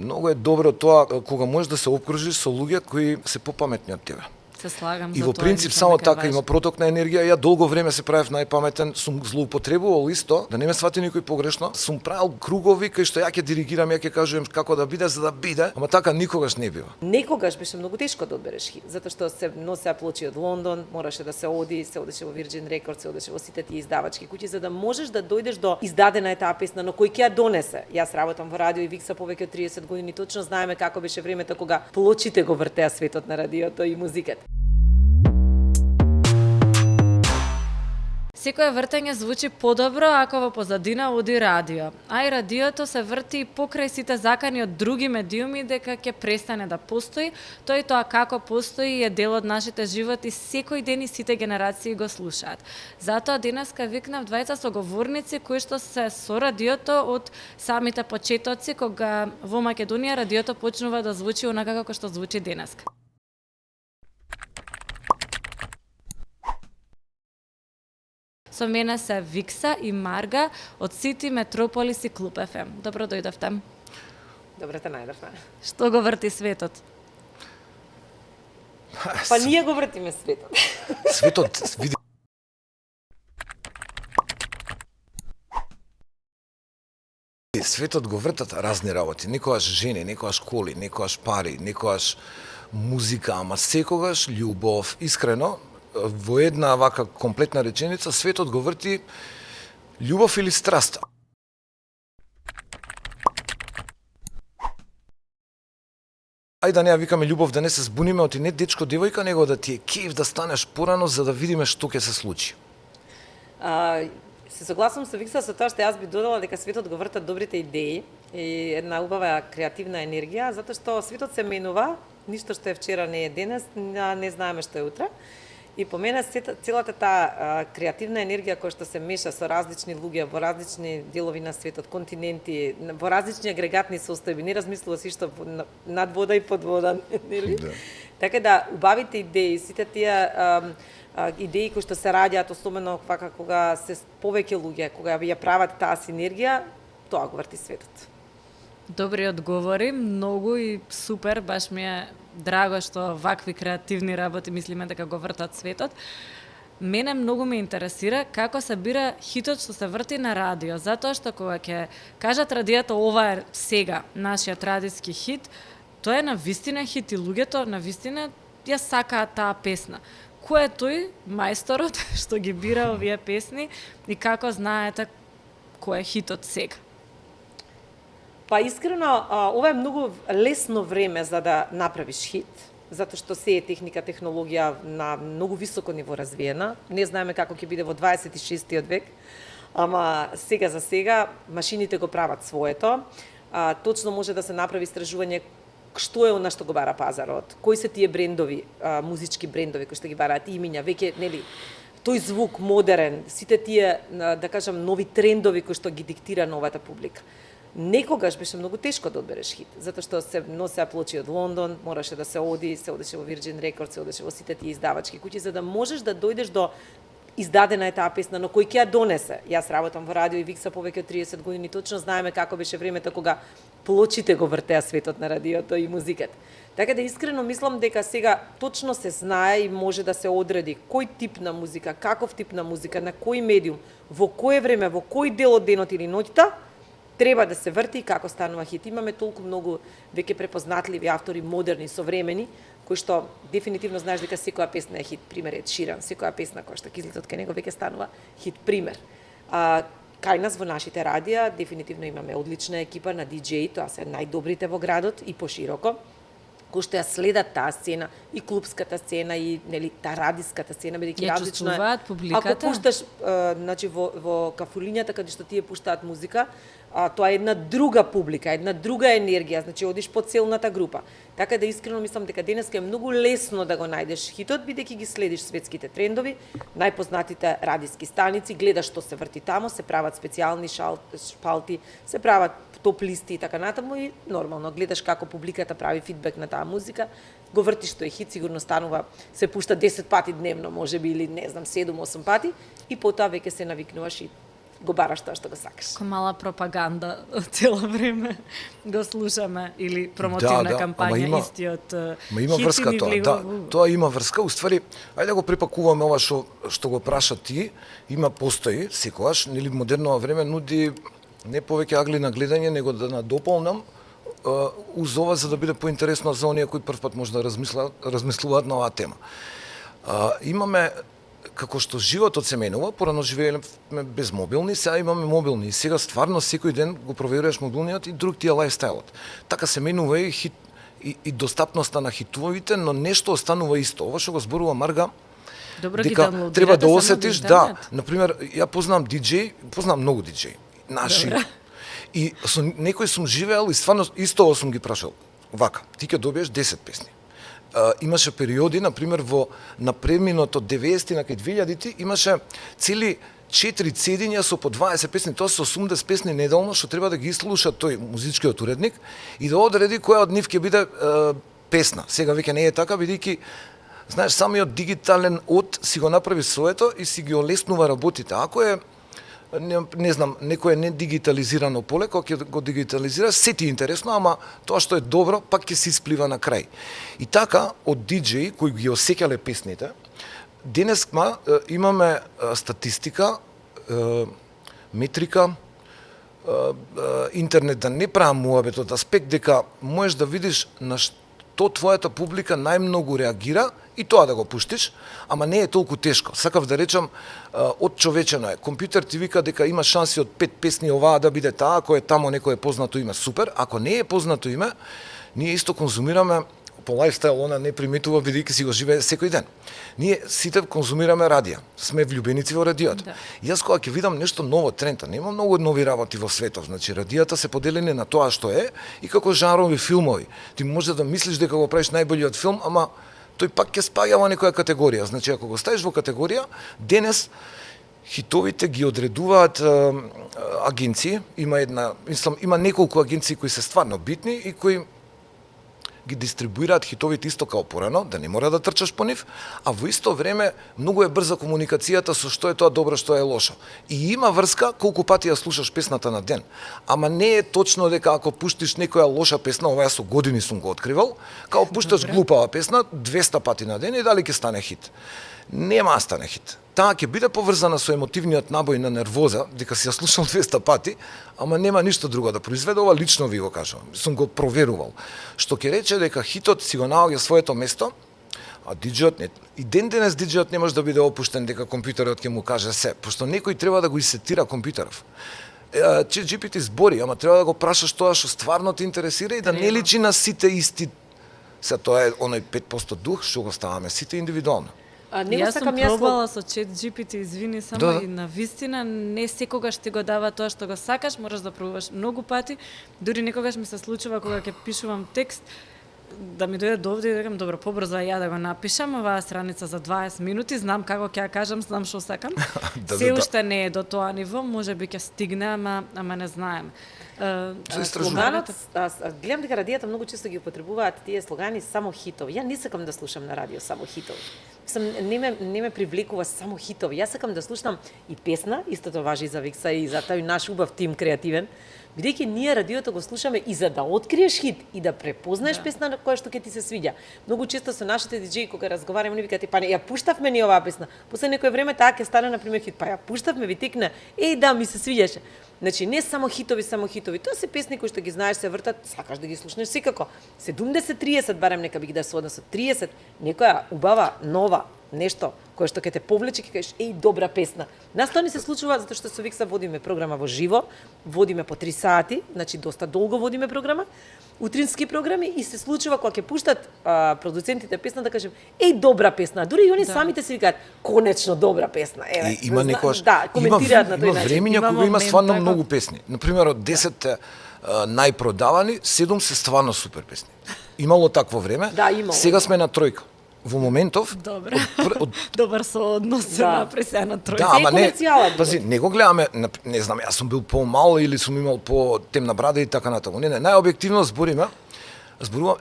Многу е добро тоа кога можеш да се обкружиш со луѓе кои се попаметни од тебе. Се слагам И за во тоа, принцип мислам само дека е така има важно. проток на енергија. Ја долго време се правев најпаметен, сум злоупотребувал исто, да не ме свати никој погрешно. Сум правил кругови кај што ја ќе диригирам, ја ќе кажувам како да биде за да биде, ама така никогаш не бива. Некогаш беше многу тешко да одбереш хит, затоа што се носеа плочи од Лондон, мораше да се одеше во Virgin Records, се одеше во сите тие издавачки куќи за да можеш да дојдеш до издадена е таа песна, но кој ќе ја донесе. Јас работам во радио и Викса повеќе од 30 години, точно знаеме како беше времето кога плочите го вртеа светот на радиото и музиката. Секое вртење звучи подобро ако во позадина оди радио, а и радиото се врти покрај сите закани од други медиуми дека ќе престане да постои, тој тоа како постои е дел од нашите животи секој ден и сите генерации го слушаат. Затоа денеска викнав двајца соговорници кои што се со радиото од самите почетоци кога во Македонија радиото почнува да звучи онака како што звучи денеска. Со мене се Викса и Марга од Сити, Метрополис и Клуб FM. Добро дојдовте. Добре те најдовме. Што го врти светот? Па ние го вртиме светот. Светот види Светот го вртат разни работи, некогаш жени, некогаш коли, некогаш пари, некогаш музика, ама секогаш љубов, искрено, во една вака комплетна реченица, светот го врти љубов или страст. Ајде да не ја викаме љубов, да не се збуниме, оти не дечко девојка, него да ти е кеф да станеш порано за да видиме што ќе се случи. Се согласувам со Викса со тоа што јас би додала дека светот го вртат добрите идеи и една убава креативна енергија, затоа што светот се менува, ништо што е вчера не е денес, не знаеме што е утре. И по мене целата таа креативна енергија која што се меша со различни луѓе во различни делови на светот, континенти, во различни агрегатни состојби, не размислува се што над вода и под вода, нели? Да. Така да убавите идеи, сите тие идеи кои што се раѓаат, особено вака кога се повеќе луѓе, кога ја прават таа синергија, тоа го врти светот. Добри одговори, многу и супер, баш ми е драго што вакви креативни работи мислиме дека го вртат светот. Мене многу ме интересира како се бира хитот што се врти на радио, затоа што кога ќе кажат радиото ова е сега нашиот радиски хит, тоа е навистина хит и луѓето навистина ја сакаат таа песна. Кој е тој мајсторот што ги бира овие песни и како знаете кој е хитот сега? Па искрено, ова е многу лесно време за да направиш хит, затоа што се е техника, технологија на многу високо ниво развиена. Не знаеме како ќе биде во 26-тиот век, ама сега за сега машините го прават своето. Точно може да се направи истражување што е она што го бара пазарот, кои се тие брендови, музички брендови кои што ги бараат имиња, веќе нели тој звук модерен, сите тие да кажам нови трендови кои што ги диктира новата публика. Некогаш беше многу тешко да одбереш хит, затоа што се носеа плочи од Лондон, мораше да се одеше во Virgin Records, се одеше во сите тие издавачки куќи за да можеш да дојдеш до издадена е таа песна, но кој ќе ја донесе. Јас работам во радио и Викса повеќе од 30 години, точно знаеме како беше времето кога плочите го вртеа светот на радиото и музиката. Така да искрено мислам дека сега точно се знае и може да се одреди кој тип на музика, каков тип на музика, на кој медиум, во кое време, во кој дел од денот или ноќта треба да се врти и како станува хит. Имаме толку многу веќе препознатливи автори, модерни, современи, кои што дефинитивно знаеш дека секоја песна е хит. Пример е Ширан, секоја песна која што ќе излезе од кај него веќе станува хит. Пример. Кај нас во нашите радија дефинитивно имаме одлична екипа на диџеи, тоа се најдобрите во градот и пошироко, кои што ја следат таа сцена, и клубската сцена, и нели таа радиската сцена, бидејќи различно е. Ја чувствуваат публиката? Ако пушташ значи во кафулињата каде што тие пуштаат музика, тоа е една друга публика, една друга енергија, значи одиш по целната група. Така да искрено мислам дека денеска е многу лесно да го најдеш хитот, бидејќи ги следиш светските трендови, најпознатите радиски станици, гледаш што се врти таму, се прават специјални шпалти, се прават топ листи и така натаму и нормално гледаш како публиката прави фидбек на таа музика, го вртиш тој хит, сигурно станува, се пушта 10 пати дневно, можеби или не знам 7-8 пати и потоа веќе се навикнуваш и го бараш тоа што го сакаш. Ко мала пропаганда цело време го слушаме или промотивна ама кампања истиот Ма има хит врска ни тоа. влегува Да, во уго. тоа има врска. Уствари, ајде да го препакуваме ова што го праша ти. Постои секогаш, нели модерно време нуди не повеќе агли на гледање, него да надополнам уз ова за да биде поинтересно за оние кои првпат може да размислуваат на оваа тема. Имаме како што животот се менува, порано живееле без мобилни, сега имаме мобилни. И сега стварно секој ден го проверуваш мобилниот и друг ти е лајфстајлот. Така се менува и хит и достапноста на хитовите, но нешто останува исто. Ова што го зборува Марга, Добро ги дека даунлоудирате треба да само осетиш, од да. интернет. Например, ја познам многу диџеи, наши. Добре. И со некој сум живеел и стварно исто сум ги прашал. Вака, ти ќе добиеш 10 песни. Имаше периоди, например, на преминото 90-ти на кај 2000-ти, имаше цели 4 цедиња со по 20 песни, тоа се 80 песни неделно, што треба да ги слуша тој музичкиот уредник и да одреди која од нив ќе биде песна. Сега веќе не е така, бидејќи знаеш, самиот дигитален од си го направи своето и си ги олеснува работите. Ако е не знам, некое не дигитализирано поле, кога ќе го дигитализира, се ти е интересно, ама тоа што е добро, пак ќе се исплива на крај. И така, од диџеи кои ги осеќале песните, денес имаме статистика, метрика, интернет да не правам муабетот аспект, дека можеш да видиш на што твојата публика најмногу реагира и тоа да го пуштиш, ама не е толку тешко. Сакав да речам, одчовечено е. Компјутер ти вика дека има шанси од 5 песни оваа да биде таа, ако е тамо некое познато име, супер. Ако не е познато име, ние исто конзумираме по лајфстайл, она не приметува бидејќи си го живее секој ден. Ние сите конзумираме радија. Сме влюбеници во радиото. Да. Јас кога ќе видам нешто ново тренда, нема многу нови работи во светот, значи радијата се поделени на тоа што е и како жанрови филмови. Ти може да мислиш дека го правиш најболјиот филм, ама тој пак ќе спаѓа во некоја категорија. Значи ако го ставиш во категорија, денес хитовите ги одредуваат агенции, има неколку агенции кои се стварно битни и кои ги дистрибуираат хитовите исто као порано, да не мора да трчаш по нив, а во исто време многу е брза комуникацијата со што е тоа добро, што е лошо. И има врска колку пати ја слушаш песната на ден. Ама не е точно дека ако пуштиш некоја лоша песна, ова јас со години сум го откривал, као пушташ глупава песна 200 пати на ден и дали ќе стане хит. Нема стане хит. Таа ќе биде поврзана со емотивниот набој на нервоза, дека си ја слушал 200 пати, ама нема ништо друго да произведе, ова лично ви го кажувам. Сум го проверувал. Што ќе рече дека хитот си го наоѓа своето место, а диџејот не. И ден денес диџејот не може да биде опуштен дека компјутерот ќе му каже се, пошто некој треба да го исетира компјутеров. ChatGPT збори, ама треба да го прашаш тоа што стварно те интересира и да не личи на сите исти. Се тоа е оној 5% дух што го ставаме сите индивидуално. Јас сум пробала со ChatGPT, извини само, Да. и на вистина не секогаш ти го дава тоа што го сакаш, мораш да пробуваш многу пати. Дури некогаш ми се случува кога ќе пишувам текст, да ми дојде до овде и да кажам, добро, побрзо ја да го напишам, оваа страница за 20 минути, знам како ќе ја кажам, знам што сакам. Се уште не е до тоа ниво, можеби ќе стигне, ама не знаем. Слоганот, гледам дека радијата многу често ги употребуваат тие слогани само хитови. Ја не сакам да слушам на радио само хитови. Не ме привлекува само хитови. Јас сакам да слушам и песна, истото важи и за Викса и за тој наш убав тим креативен, бидејќи ние радиото го слушаме и за да откриеш хит и да препознаеш песна на која што ќе ти се свиѓа. Многу често со нашите диџеи кога разговараме, ни викате, па не, ја пуштавме ни оваа песна. После некое време таа ќе стане на пример хит, па ја пуштавме, ви текна, да, ми се свиѓаше. Значи не само хитови. Тоа се песни кои што ги знаеш, се вртат, сакаш да ги слушнеш секако. 70-30 барем нека би ги да се однесот 30, некоја убава, нова, нешто кое што ќе те повлече, ќе кажеш добра песна. Нас тоа не се случува затоа што со Викса водиме програма во живо, водиме по 3 сати, значи доста долго водиме програма, утрински програми и се случува кога ќе пуштат продуцентите песна да кажем добра песна. Дури и они самите си викаат конечно добра песна. Еве. Има некојаш коментираат на тој начин. Има времења кога има стварно многу песни. Например, од 10 најпродавани, 7 се стварно супер песни. Имало такво време. Да, имало. Сега сме на тројка. Во моментов Добре. Добар сооднос се направи сега на тројка. Да, ама не, пази, не го гледаме, не знам, јас сум бил помал или сум имал по темна брада и така натаму. Не, најобјективно збориме, Зборувам,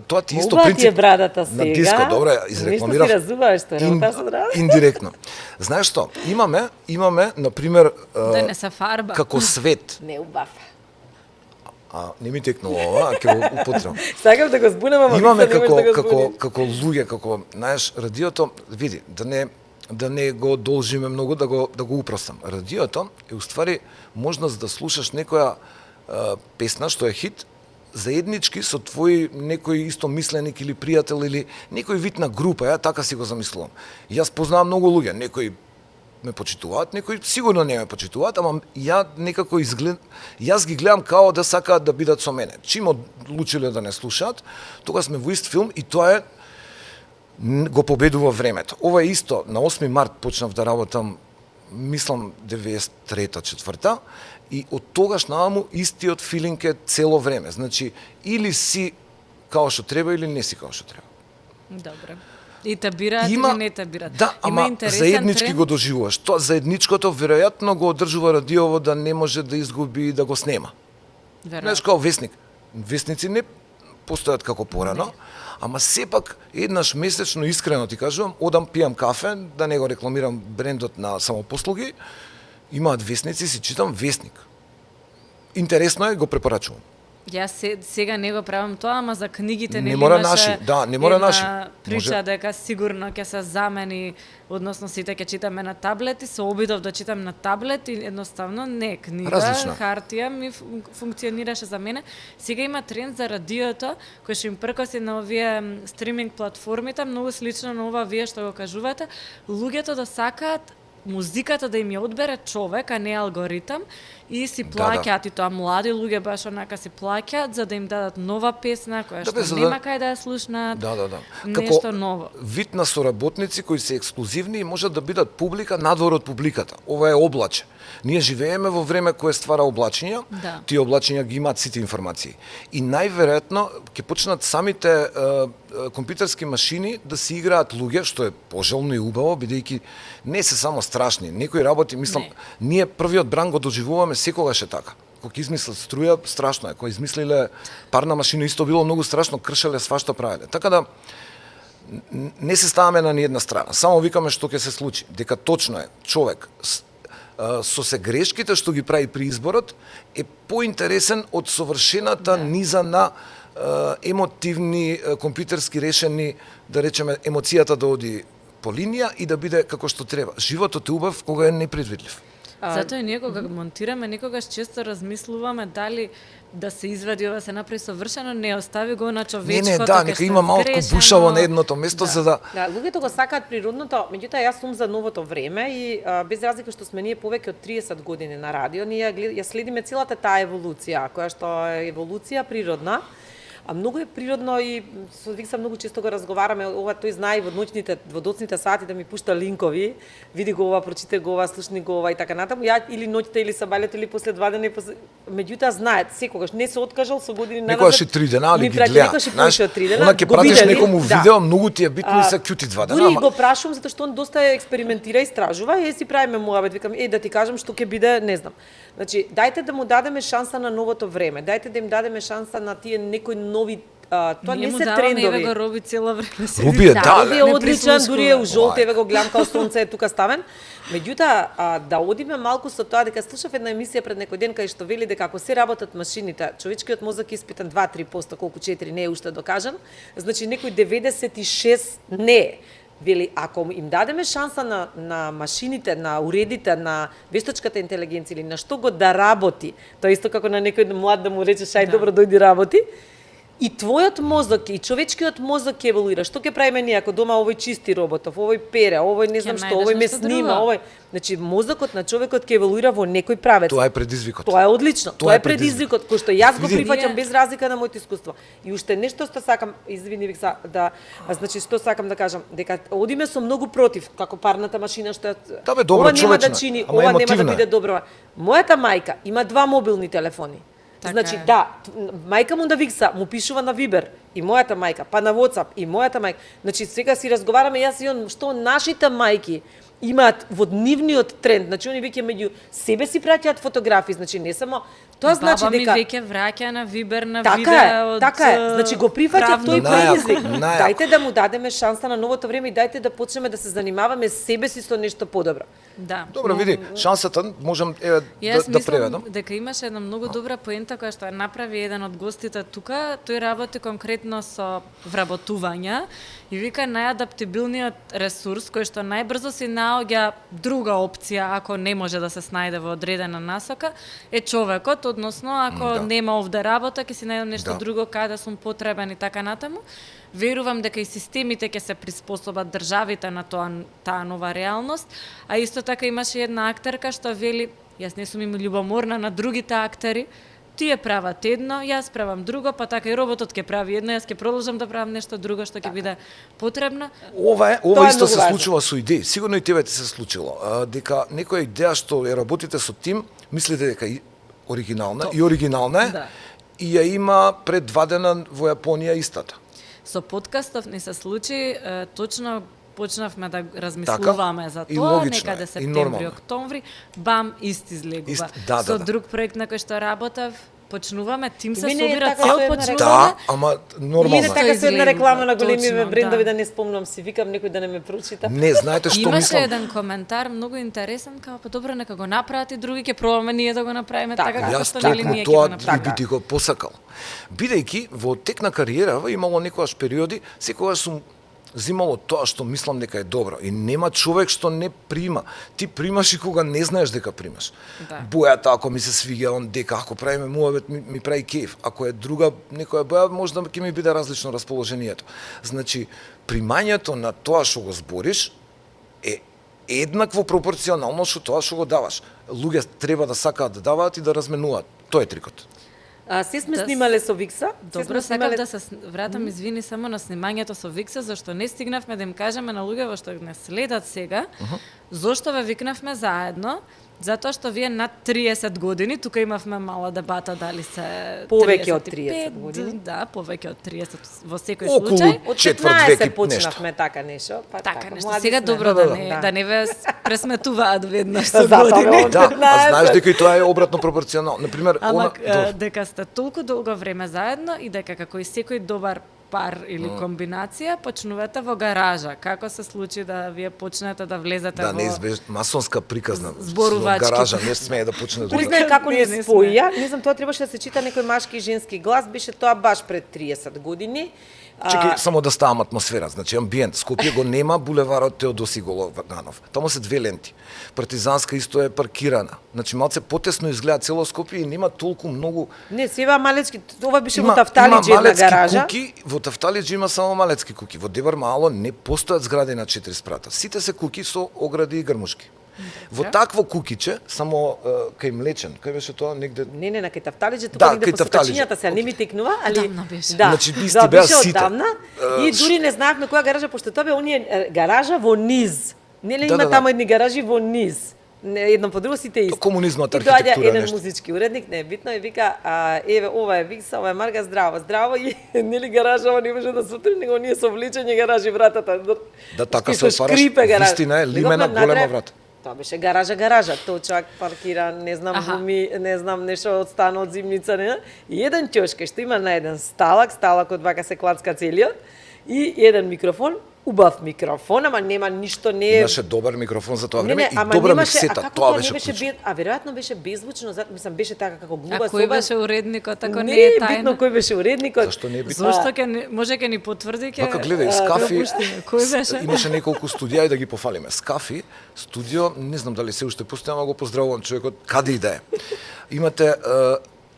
тоа ти исто Убава ти принцип е брадата на сега. диско, добро, изрекламирав. Нешто си разумаш, што работа со брадата. Индиректно. Знаеш што? Имаме на пример Да не се фарба. како свет. Не убав. Не ми текнало ова, ќе го употребам. Сакам да го збунам, ама Имаме мислам, немаш да го збуниш. како луѓе, како, знаеш, радиото, види, да не го должиме многу, да го упростам. Радиото е уствари можност да слушаш некоја песна што е хит, заеднички со твој некој истомисленик или пријател или некој вид на група, ја така си го замислувам. Јас познавам многу луѓе, некои ме почитуваат, некои сигурно не ме почитуваат, ама ја некако јас ги гледам као да сакаат да бидат со мене. Чим одлучиле да не слушаат, тогаш сме во ист филм и тоа го победува времето. Ова е исто, на 8 март почнав да работам, мислам 93-4 и од тогаш нааму истиот филинг е цело време. Значи, или си као што треба или не си као што треба. Добре. И те бираат или не те бираат. Да, Има ама интересен заеднички тренд. го доживуваш. Тоа заедничкото веројатно го одржува радиово да не може да изгуби и да го снема. Знаеш, као весник. Весници не постојат како порано, ама сепак еднаш месечно, искрено ти кажувам, одам пијам кафе, да не го рекламирам брендот на самопослуги, имаат весници, си читам весник. Интересно е, го препорачувам. Јас сега не го правам тоа, ама за книгите Не нели мора имаше наши, да, не мора една наши. прича Може. дека сигурно ќе се замени, односно сите ќе читаме на таблет и се обидов да читам на таблет и едноставно не книга, Различно. хартија ми функционираше за мене. Сега има тренд за радиото кој што им пркоси на овие стриминг платформите, многу слично на ова вие што го кажувате, луѓето да сакаат музиката да им ја одбере човек, а не алгоритам, и си плаќаат, и тоа млади луѓе баш онака си плаќаат за да им дадат нова песна, која што за нема кај да ја слушнаат, Да. нешто ново. Вид на соработници кои се ексклузивни и можат да бидат публика надвор од публиката. Ова е облаче. Ние живееме во време кое ствара облачиња, Да. тие облачиња ги имаат сите информации. И најверојатно ќе почнат самите компјутерски машини да се играат луѓе, што е пожелно и убаво, бидејќи не се само страшни. Некои работи, мислам, ние првиот бран го доживуваме секогаш е така. Кога измислат струја, страшно е. Кога измислиле парна машина, исто било многу страшно, кршеле свашто правеле. Така да, не се ставаме на ниедна страна. Само викаме што ќе се случи. Дека точно е, човек со се грешките што ги прави при изборот е поинтересен од совршената низа на емотивни, компјутерски решени, да речеме, емоцијата да оди по линија и да биде како што треба. Животот е убав кога е непредвидлив. Затоа и ние кога го монтираме, некогаш често размислуваме дали да се извади ова се направи совршено, не остави го на човечкото. Не, нека има малку бушаво на едното место за да... Да, луѓето го сакаат природното, меѓутоа јас сум за новото време и без разлика што сме ние повеќе од 30 години на радио, ние ја следиме целата таа еволуција, која што е еволуција природна. А многу е природно и со Викса многу често го разговараме, ова тој знае во доцните сати да ми пушта линкови, види го ова, прочитай го ова, слушни го ова и така натаму. Ја или ноќта или сабалето или после 2 дена, меѓутоа знаат секогаш, не се откажал со години назад. Некогаш и 3 дена, али ги гледа. Некогаш и повеќе од 3 дена. Она ќе го пратиш видели, некому да. видео, многу ти е битно и се кјути 2 дена. Дури и го прашувам затоа што он доста експериментира и истражува, и си правиме муабет, викам, да ти кажам што ќе биде, не знам. Значи, дајте да му дадеме шанса на новото време, дајте да им дадеме шанса на тие некои нови тоа не се трендови. Еве го Роби цело време. Роби е, да, Роби е одличен, дури е у жолт, Ой. еве го гледам као сонце е тука ставен. Меѓутоа, да одиме малку со тоа, дека слушав една емисија пред некој ден кај што вели дека ако се работат машините, човечкиот мозок е испитан 2-3%, колку 4 не е уште докажан, значи некој 96 не е. Вели, ако им дадеме шанса на машините, на уредите, на вештачката интелигенција или на што го да работи, тоа исто како на некој млад да му речеш ај добро дојди работи, и твојот мозок и човечкиот мозок ќе еволуира. Што ќе правиме ние ако дома овој чисти роботов, овој пере, овој не знам Ќе што, овој ме најдеш нешто снима, друго. овој, значи мозокот на човекот ќе еволуира во некој правец. Тоа е предизвикот. Тоа е одлично. Тоа е предизвикот кој што јас го Види. прифаќам без разлика на моето искуство. И уште нешто што сакам, извини Викса, значи што сакам да кажам, дека одиме со многу против, како парната машина што Да, бе, добро, ова нема да човечна, чини, ама ова нема да емотивна е. биде добро. Мојата мајка има 2 мобилни телефони. Така Значи, е. да, мајка му да Викса му пишува на Вибер и мојата мајка, па на WhatsApp и мојата мајка. Значи, сега си разговараме јас и он што нашите мајки имаат во нивниот тренд, значи они веќе меѓу себе си праќаат фотографии, значи не само Тоа значи Баба ми дека веќе враќа на Вибер, на така видео е, од така е. Значи го прифаќа тој Најако, предизвик. најако. Дајте да му дадеме шанса на новото време и дајте да почнеме да се занимаваме себе си со нешто подобро. Да. Добро, види, шансата можам Јас да мислам преведам. дека имаше една многу добра поента која што ја направи еден од гостите тука. Тој работи конкретно со вработувања и вика најадаптибилниот ресурс кој што најбрзо си наоѓа друга опција ако не може да се снајде во одредена насока е човекот, односно ако нема овде работа ќе си најдам нешто друго каде сум потребен и така натаму. Верувам дека и системите ќе се приспособат, државите на таа нова реалност, а исто така имаше една актерка што вели, јас не сум им љубоморна на другите актери, тие прават едно, јас правам друго, па така и роботот ќе прави едно, јас ќе продолжам да правам нешто друго што ќе биде потребно. Ова Тоа е исто многу се важно. случува со идеи. Сигурно и тебе ти се случило. Дека некоја идеја што ја работите со тим, мислите дека и оригинална, и оригинална е, Да. и ја има пред 2 дена во Јапонија истата. Со подкастов ни се случи, точно почнавме да размислуваме за И тоа, логично некаде е, и септември, нормално. октомври, бам, ист излегува. Да, Со да. друг проект на кој што работев, почнуваме, тим се И мене е собира, така цел со една почнуваме. Да, ама Или нормално. така со една излегува, реклама на големи точно, брендови, да. да не спомнам, си викам некој да не ме прочита. Не, знаете што Имаше мислам? еден коментар многу интересен, као па добро нека го направат и други ќе пробаме ние да го направиме Така. така како Јас што нели токму ние ќе тоа го направиме. би ти го посакал. Бидејќи во тек на кариерава имало некојаш периоди, секогаш сум зимало тоа што мислам дека е добро и нема човек што не прима. Ти примаш и кога не знаеш дека примаш. Да. Бојата ако ми се свиѓа он дека ако правиме муабет ми прави кеф, ако е друга некоја боја можда ќе ми биде различно расположението. Значи примањето на тоа што го збориш е еднакво пропорционално со тоа што го даваш. Луѓе треба да сакаат да даваат и да разменуваат. Тоа е трикот. Се сме Да, снимале со Викса. Добро, сакав да се вратам, извини, само на снимањето со Викса, зашто не стигнавме да им кажеме на луѓето што не следат сега, зошто ве викнавме заедно, затоа што вие над 30 години, тука имавме мала дебата дали се Повеќе од 35, 30 години. Да, повеќе од 30 во секој Околу случај. Од четврт 15 век и почнавме така нешто. Па Така нешто. млади Сега сме. добро да не ве пресметуваат веднаш со Затоа години. од Да, а 15. знаеш дека и тоа е обратно пропорционално. Например, Ама она дека сте толку долго време заедно и дека како и секој добар пар или комбинација почнувате во гаража. Како се случи да вие почнете да влезете да во не избеж масонска приказна зборувачки. во гаража не смее да почне да Признае како Не, ни не споја, не знам, тоа требаше да се чита некој машки и женски глас, беше тоа баш пред 30 години. Чекај, само да ставам атмосфера, значи амбиент. Скопје го нема булеварот Теодоси Голованов. Таму се 2 ленти. Партизанска исто е паркирана. Значи малце потесно изгледа цело Скопје и нема толку многу. Не, сева малечки, ова беше во Тафталиџи една малецки гаража. куки, во Тафталиџи има само малецки куки. Во Девар Мало не постојат згради на 4 спрата. Сите се куки со огради и грмушки. Во такво кукиче, само кај Млечен, кај беше тоа негде. Не, на кај Тафталиџи, тука Да, негде кај по Тафталиџи. Сокачињата, сега не ми текнува, али Одамна беше. Да, Значи, исти да, беа беше сите. одамна и дури не знаевме која гаража, пошто тоа бе оние гаража во низ. Нели има Да. таму едни гаражи во низ. Не, едно по друго сите исти. Комунизмот, И доаѓа архитектура, еден нешто. музички уредник, не е битно, и вика, еве, ова е Викса, ова е Марга, здраво, здраво, и нели гаража, ова не може да сутри, него ние со влечење гаражи вратата. Да, така Со се отвараш, шкрипе гараж. вистина е, лимена Леговме голема натре, врата. Тоа беше гаража, точак, паркира, не знам, Аха. гуми, не знам, нешто од стана, од зимница, не. И еден ќошка што има на еден сталакот вака се клацка целиот, и еден микрофон, убав микрофон, ама нема ништо, не е... Имаше добар микрофон за тоа Не, време не, и ама добра немаше, миксета. а како Тоа тоа беше не беше клучно. веројатно беше беззвучно, мислам беше така како А глуба кој соба. беше уредникот, ако не Не е е тајна? битно кој беше уредникот. Зашто не е битно? Зошто може ќе ни потврди ќе? Вака гледај, Скафи, Кој беше? имаше неколку студија и да ги пофалиме. Скафи, студио, не знам дали се уште постои, ама го поздравувам човекот, каде и да е. Имате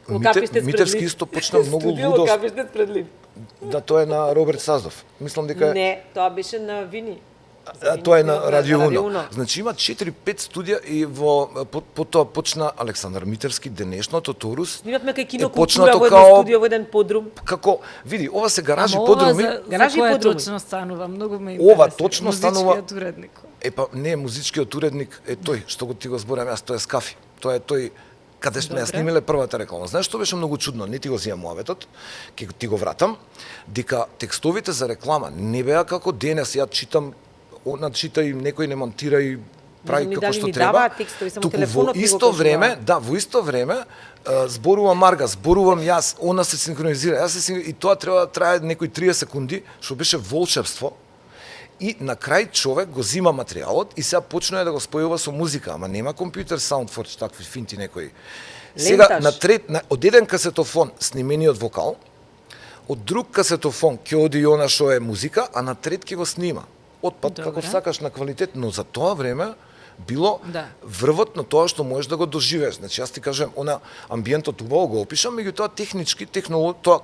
Во Капиштец Митерски пред исто почна многу Студио во лудост. Капиштец пред Лив. Да, тоа е на Роберт Саздов. Мислам дека е... Не, тоа беше на Вини. Тоа е на Радио Радио Уно. Уно. Значи има 4-5 студија и во потоа почна Александар Митерски, денешното Торус. Снимавме кај е кино почнато култура во едно као- студио во еден подрум. Како, види, ова се гаражи, Ама ова подруми. за Гаражи и кој подруми. точно станува, многу ме Ова интересира. точно станува- Музичкиот уредник. Па не, музичкиот уредник е тој, што го ти го зборам јас, тоа е Скафи. Тоа е тој каде сме ја Добре. снимиле првата реклама. Знаеш што беше многу чудно? Не ти го зијам муаветот, ќе ти го вратам, дека текстовите за реклама не беа како денес ја читам, она чита и некој не монтира и прави знам ни како дали што ни треба. даваат текстови, само Туку телефонот во ни го исто кажува. време, да, во исто време зборува Марга, зборувам јас, она се синхронизира. И тоа треба да трае некои 30 секунди, што беше волшебство. И на крај човек го зима материјалот и сега почнува да го спојува со музика, ама нема компјутер Soundforge, такви финти некои. Сега од еден касетофон снимениот вокал, од друг касетофон ќе оди она што е музика, а на трет ќе го снима. Отпад како сакаш на квалитет, но за тоа време било врвот на тоа што можеш да го доживееш. Значи јас ти кажам, она амбиентот убаво го опишам, меѓутоа технички технологија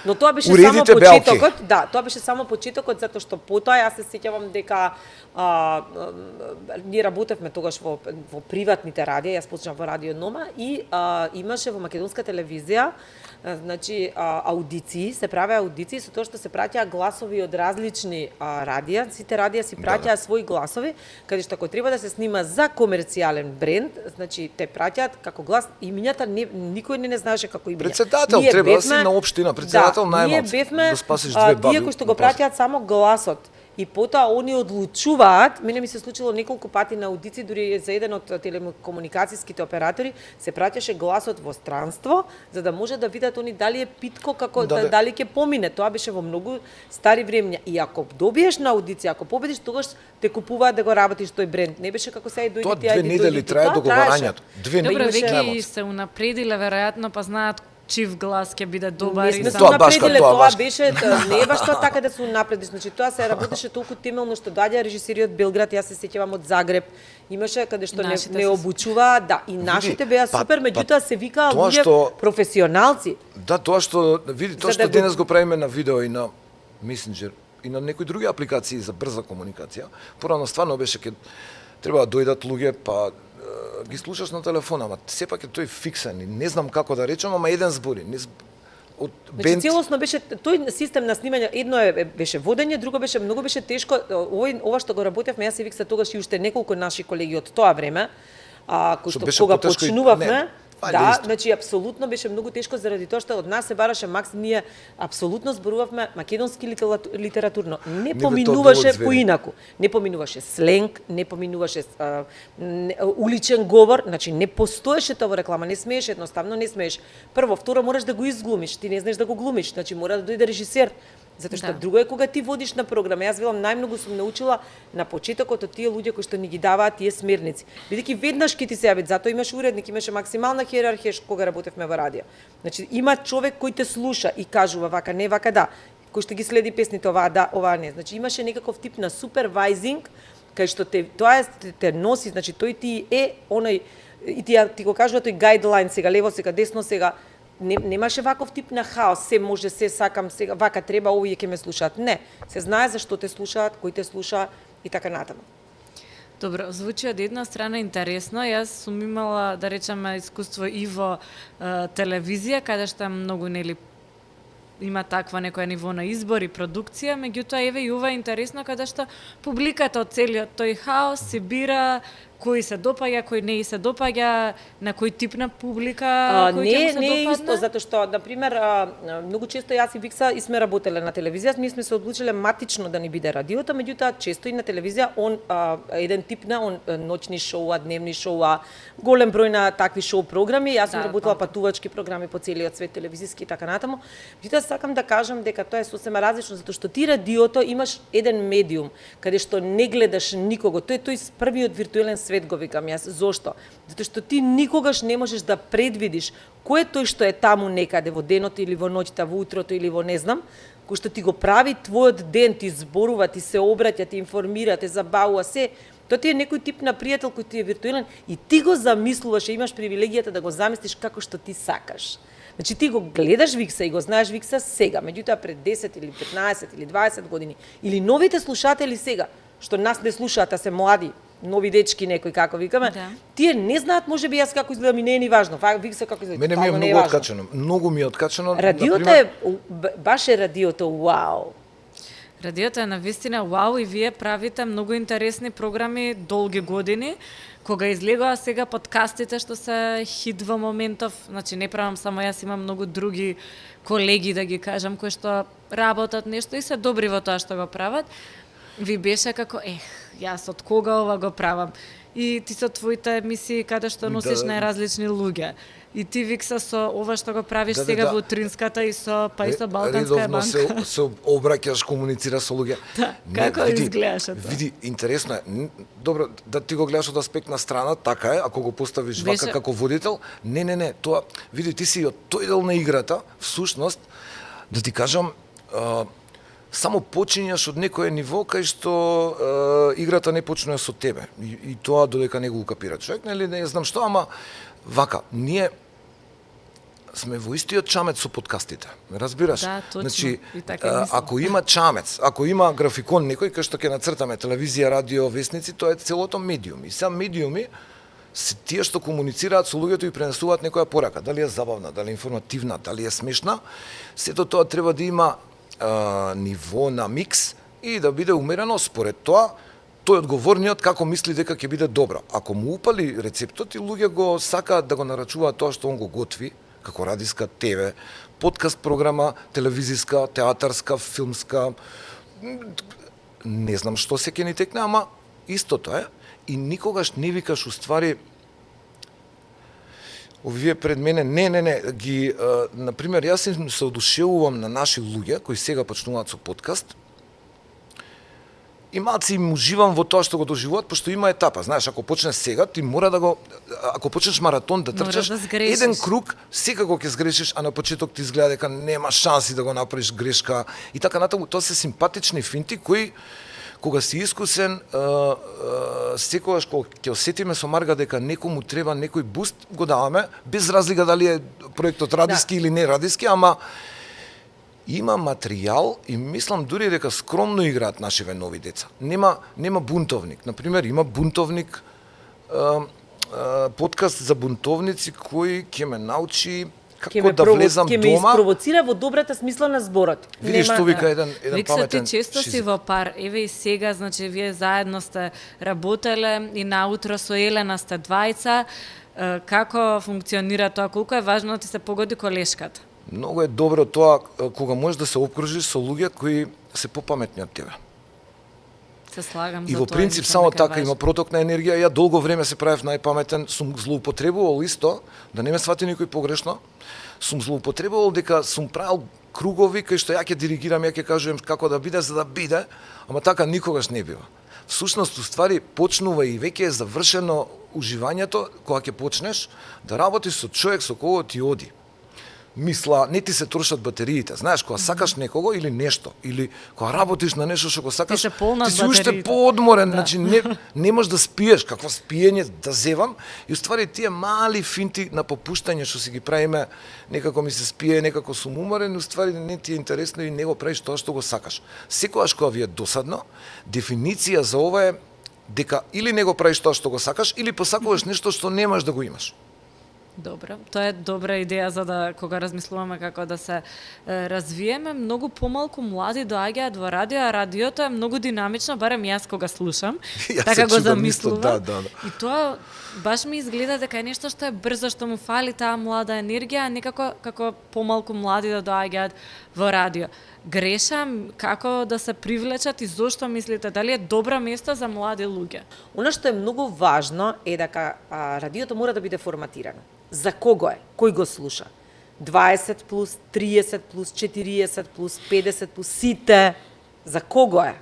Но тоа беше уредите само белки. почетокот, да, тоа беше само почетокот затоа што потоа јас се сеќавам дека ние работевме тогаш во приватните радија, јас почнав во Радио Нома и имаше во македонска телевизија значи аудиции, се правеа аудиции со тоа што се праќаа гласови од различни радија, сите радија си праќаа своји гласови, каде што ако треба да се снима за комерцијален бренд, значи те праќаат како глас имињата никој не знаеше како имиња. Председател треба да си на општина, председател најмалку. Ние бевме да спасиш две баби. Тие кои што го праќаат само гласот. И потоа они одлучуваат, мене ми се случило неколку пати на аудиции, дури за еден од телекомуникацијските оператори, се праќаше гласот во странство, за да може да видат они дали е питко, како дали ќе помине. Тоа беше во многу стари времења. И ако добиеш на аудиција, ако победиш, тогаш те купуваат да го работиш тој бренд. Не беше како сега и дојдете, тоа 2 недели трае договарањето. 2 недели. Добро, веќе се унапредиле веројатно, па знаат чив глас ќе биде добар. Не сме се Тоа унапредиле, тоа тоа беше, не е баш тоа така да се унапредиш. Значи тоа се работеше толку темелно што доаѓа режисери од Белград, јас се сеќавам од Загреб. Имаше каде што не обучува, да, и нашите беа супер, меѓутоа се викаа луѓе професионалци. Да, тоа што види, тоа што денес го правиме на видео и на Messenger и на некои други апликации за брза комуникација, порано стварно беше ке треба да дојдат луѓе, па ги слушаш на телефона, ама сепак е тој фиксен и не знам како да речам, ама еден збори. Од бенд... Значи целосно беше тој систем на снимање, едно беше водење, друго беше многу беше тешко. Ова што го работевме, јас се викса тогаш и уште неколку наши колеги од тоа време, кои што кога почнувавме, да, значи апсолутно беше многу тешко заради тоа што од нас се бараше макс, ние апсолутно зборувавме македонски литературно. Не поминуваше поинаку. Не поминуваше сленг, не поминуваше уличен говор, значи не постоеше тоа во реклама, не смееш, едноставно не смееш. Прво, второ можеш да го изглумиш, ти не знаеш да го глумиш, значи мора да дојде режисер. Затоа што друго е кога ти водиш на програма. Јас велам најмногу сум научила на почетокот од тие луѓе кои што ни ги даваат тие смерници. Бидејќи веднаш ќе ти се јават, затоа имаш уредник, имаше максимална хиерархија кога работевме во радио. Значи има човек кој те слуша и кажува вака не, вака да, кој што ги следи песните оваа да, оваа не. Значи имаше некаков тип на супервайзинг кај што тоа те носи, значи тој ти е оној и ти го кажува тој гайдлайн сега лево, сега десно, сега немаше ваков тип на хаос, се може, се сакам, сега вака треба, овие ќе ме слушаат. Не, се знае зашто те слушаат, кој те слуша и така натаму. Добро, звучи од една страна интересно. Јас сум имала, да речеме, искуство и во телевизија, каде што многу нели има таква некоја ниво на избор и продукција, меѓутоа еве и ова е интересно каде што публиката од целиот тој хаос се бира кој се допаѓа, кој не се допаѓа, на кој тип на публика кој ќе му се допадне? Не е исто, затоа што, например, многу често јас и Викса и сме работеле на телевизија, ние сме се одлучиле матично да ни биде радиото, меѓутоа често и на телевизија еден тип на ноќни шоуа, дневни шоуа, голем број на такви шоу програми, јас сум работела патувачки програми по целиот свет, телевизиски и така натаму. Меѓутоа сакам да кажам дека тоа е сосема различно, затоа што ти радиото имаш еден медиум каде што не гледаш никого, тој е тој првиот виртуелен свет го викам јас. Зошто? Затоа што ти никогаш не можеш да предвидиш кој е тој што е таму некаде во денот или во ноќта, во утрото или во не знам, кој што ти го прави твојот ден, ти зборува, ти се обраќа, ти информира, те забавува, се. Тоа ти е некој тип на пријател кој ти е виртуелен и ти го замислуваш и имаш привилегијата да го замислиш како што ти сакаш. Значи ти го гледаш Викса и го знаеш Викса сега, меѓутоа пред 10 или 15 или 20 години или новите слушатели сега, што нас не слушаат, а се млади, нови дечки некои како викаме, тие не знаат можеби јас како изгледам и не е ни важно. Викса како изгледа, мене ми е многу откачено. Многу ми е откачено. Радиото е баш е радиото вау. Радиото е навистина вау и вие правите многу интересни програми долги години. Кога излегува сега подкастите што се хит во моментов, значи не правам само јас, имам многу други колеги да ги кажам кои што работат нешто и се добри во тоа што го прават. Ви беше како јас од кога ова го правам. И ти со твоите емисии каде што носиш Да. најразлични луѓе. И ти Викса со ова што го правиш Да, сега да. во утринската и со па и со Балканска Редовно банка. се обраќаш, комуницираш со луѓе. Да, како изгледаше тоа? Види, интересно е. Добро, да ти го гледаш од аспект на страна, така е, ако го поставиш вака Беше- како водител. Не, тоа, види, ти си од тој дел на играта, всушност, да ти кажам, само почињаш од некое ниво кај што играта не почнува со тебе. И тоа додека не го укапира човек, нели, не знам што, ама вака, ние сме во истиот чамец со подкастите. Разбираш? Да, точно. Значи, И така мислам. ако има чамец, ако има графикон некој кај што ќе нацртаме телевизија, радио, весници, тоа е целото медиум. И сам медиуми се тие што комуницираат со луѓето и пренесуваат некоја порака, дали е забавна, дали е информативна, дали е смешна, сето тоа треба да има ниво на микс и да биде умерено според тоа тој одговорниот како мисли дека ќе биде добро. Ако му упали рецептот и луѓе го сакаат да го нарачуваат тоа што он го готви, како радиска ТВ, подкаст програма, телевизиска, театарска, филмска, не знам што се ќе ни текне, ама истото е и никогаш не викаш уствари овие пред мене, не, ги, например, јас им се одушевувам на наши луѓе, кои сега почнуваат со подкаст, и малце им уживам во тоа што го доживуваат, пошто има етапа. Знаеш, ако почнеш сега, ти мора да го, ако почнеш маратон да Мора трчаш, да сгрешиш. еден круг, секако ќе сгрешиш, а на почеток ти изгледа дека нема шанси да го направиш грешка. И така натаму, тоа се симпатични финти кои кога си искусен, секогаш кога ќе осетиме со Марга дека некому треба некој буст, го даваме, без разлика дали е проектот радиски или не радиски, ама има материјал и мислам дури дека скромно играат нашиве нови деца. Нема бунтовник. Например, има бунтовник, подкаст за бунтовници кој ќе ме научи како да влезам ќе ме дома. испровоцира во добрата смисла на зборот. Видиш што вика еден Викса, паметен ти често си шизик. во пар. Еве и сега, значи, вие заедно сте работеле и наутро со Елена сте двајца. Како функционира тоа? Колку е важно да ти се погоди колешката? Многу е добро тоа кога можеш да се обкружиш со луѓе кои се попаметни од тебе. Се слагам И за во тоа, принцип мислам само дека е така има важно. проток на енергија. Ја долго време се правев најпаметен, сум злоупотребувал исто, да не ме свати никој погрешно. Сум злоупотребувал дека сум правил кругови кај што ја ќе диригирам, ја ќе кажувам како да биде за да биде, ама така никогаш не бива. Всушност, уствари, почнува и веќе е завршено уживањето кога ќе почнеш да работиш со човек со кого ти оди. Мисла, не ти се трошат батериите. Знаеш, кога сакаш некого или нешто, или кога работиш на нешто што го сакаш, се полнат ти си уште батериите. поодморен, Да. значи не можеш да спиеш, какво спиење да зевам, и уствари тие мали финти на попуштање што си ги правиме, некако ми се спие, некако сум уморен, и уствари не ти е интересно и не го правиш тоа што го сакаш. Секогаш кога ви е досадно, дефиниција за ова е дека или не го правиш тоа што го сакаш, или посакуваш нешто што немаш да го имаш. Добро, тоа е добра идеја за да кога размислуваме како да се развиеме, многу помалку млади доаѓаат во радио, а радиото е многу динамично, барем јас кога слушам, Јас така се го чудам исто, замислувам. да. И тоа баш ми изгледа дека е нешто што е брзо, што му фали таа млада енергија, а некако како помалку млади да доаѓаат во радио. Грешам, како да се привлечат и зошто мислите, дали е добро место за млади луѓе? Она што е многу важно е дека радиото мора да биде форматирано. За кого е? Кој го слуша? 20 плюс, 30 плюс, 40 плюс, 50 плюс, сите. За кого е?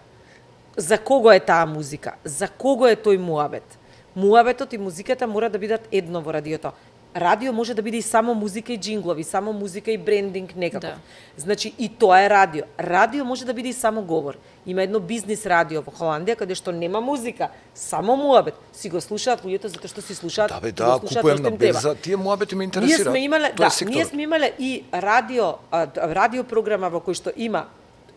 За кого е таа музика? За кого е тој муабет? Муабетот и музиката мора да бидат едно во радиото. Радио може да биде и само музика и джинглови, само музика и брендинг некаков. Да. Значи и тоа е радио. Радио може да биде и само говор. Има едно бизнис радио во Холандија каде што нема музика, само муабет. Си го слушаат луѓето затоа што си слушаат. Да, бе, го да, слушаат купуем тоа што на им треба. берза, тие муабети ме Ние интересираат. сме имале, Тој да, сектор. ние сме имале и радио програма во кој што има